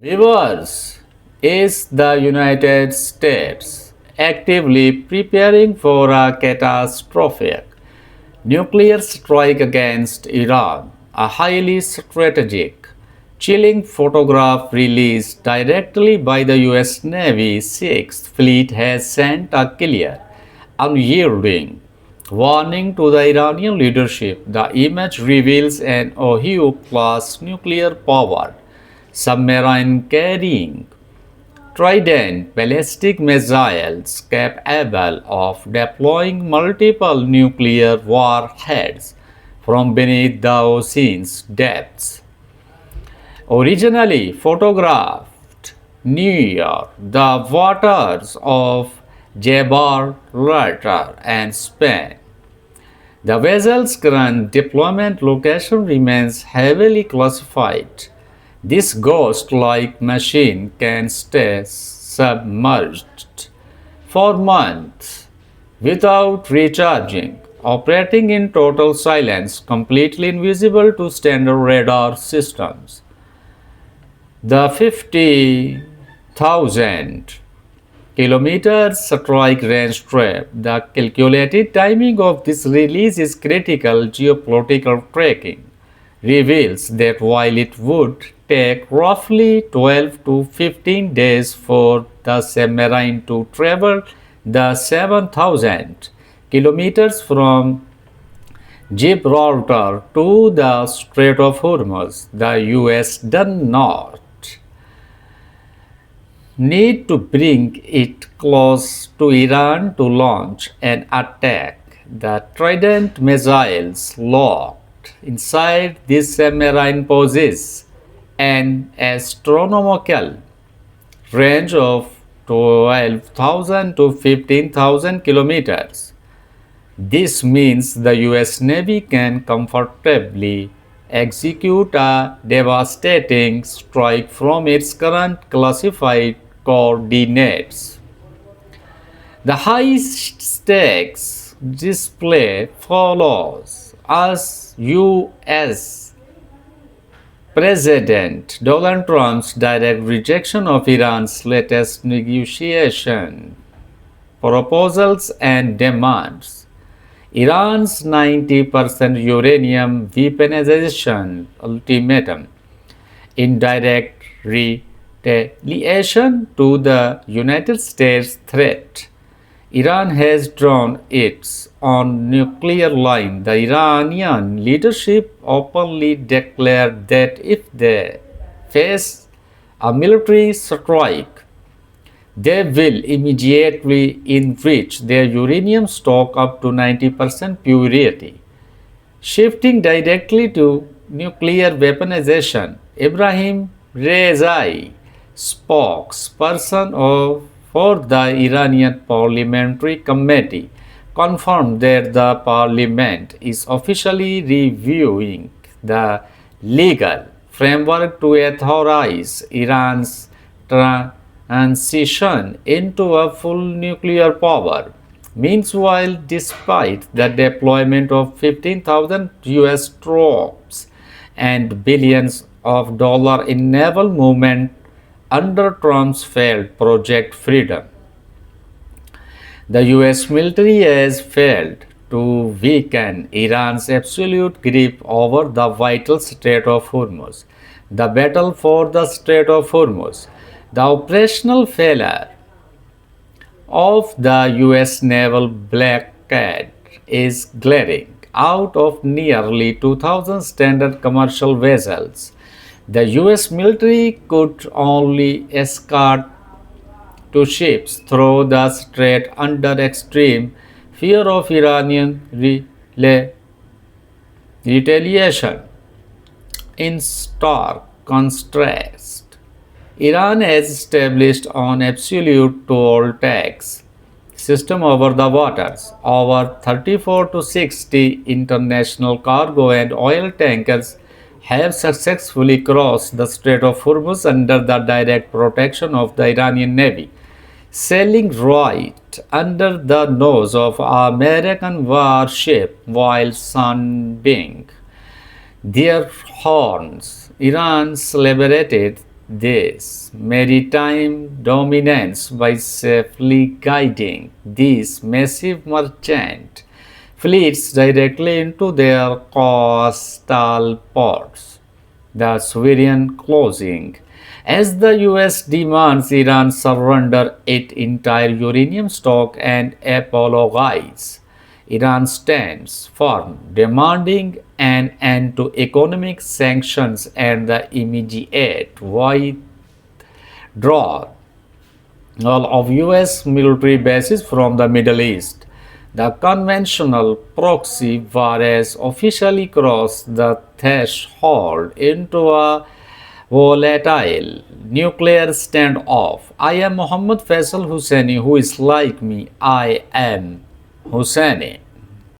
Viewers, is the United States actively preparing for a catastrophic nuclear strike against Iran? A highly strategic, chilling photograph released directly by the US Navy Sixth Fleet has sent a clear, unyielding warning to the Iranian leadership. The image reveals an Ohio-class nuclear-powered submarine carrying Trident ballistic missiles capable of deploying multiple nuclear warheads from beneath the ocean's depths. Originally photographed near the waters of Gibraltar and Spain, the vessel's current deployment location remains heavily classified. This ghost-like machine can stay submerged for months without recharging, operating in total silence, completely invisible to standard radar systems. The 50,000 kilometers strike range trap. The calculated timing of this release is critical. Geopolitical tracking reveals that while it would take roughly 12 to 15 days for the submarine to travel the 7,000 kilometers from Gibraltar to the Strait of Hormuz, the US does not need to bring it close to Iran to launch an attack. The Trident missiles locked inside this submarine poses an astronomical range of 12,000 to 15,000 kilometers. This means the US Navy can comfortably execute a devastating strike from its current classified coordinates. The high stakes display follows as US President Donald Trump's direct rejection of Iran's latest negotiation proposals and demands. Iran's 90% uranium weaponization ultimatum, in direct retaliation to the United States threat. Iran has drawn its own nuclear line. The Iranian leadership openly declared that if they face a military strike, they will immediately enrich their uranium stock up to 90% purity, shifting directly to nuclear weaponization. Ibrahim Rezai, spokesperson for the Iranian Parliamentary Committee, confirmed that the parliament is officially reviewing the legal framework to authorize Iran's transition into a full nuclear power. Meanwhile, despite the deployment of 15,000 US troops and billions of dollars in naval movement under Trump's failed Project Freedom, the US military has failed to weaken Iran's absolute grip over the vital Strait of Hormuz. The battle for the Strait of Hormuz, the operational failure of the US naval blockade is glaring. Out of nearly 2,000 standard commercial vessels, the US military could only escort two ships through the strait under extreme fear of Iranian retaliation. In stark contrast, Iran has established an absolute toll tax system over the waters. Over 34 to 60 international cargo and oil tankers have successfully crossed the Strait of Hormuz under the direct protection of the Iranian Navy, sailing right under the nose of American warship while sounding their horns. Iran celebrated this maritime dominance by safely guiding these massive merchant fleets directly into their coastal ports. The Syrian closing. As the US demands Iran surrender its entire uranium stock and apologize, Iran stands firm, demanding an end to economic sanctions and the immediate withdrawal of US military bases from the Middle East. The conventional proxy war has officially crossed the threshold into a volatile nuclear standoff. I am Mohammad Faisal Hussaini. Who is like me? I am Hussaini.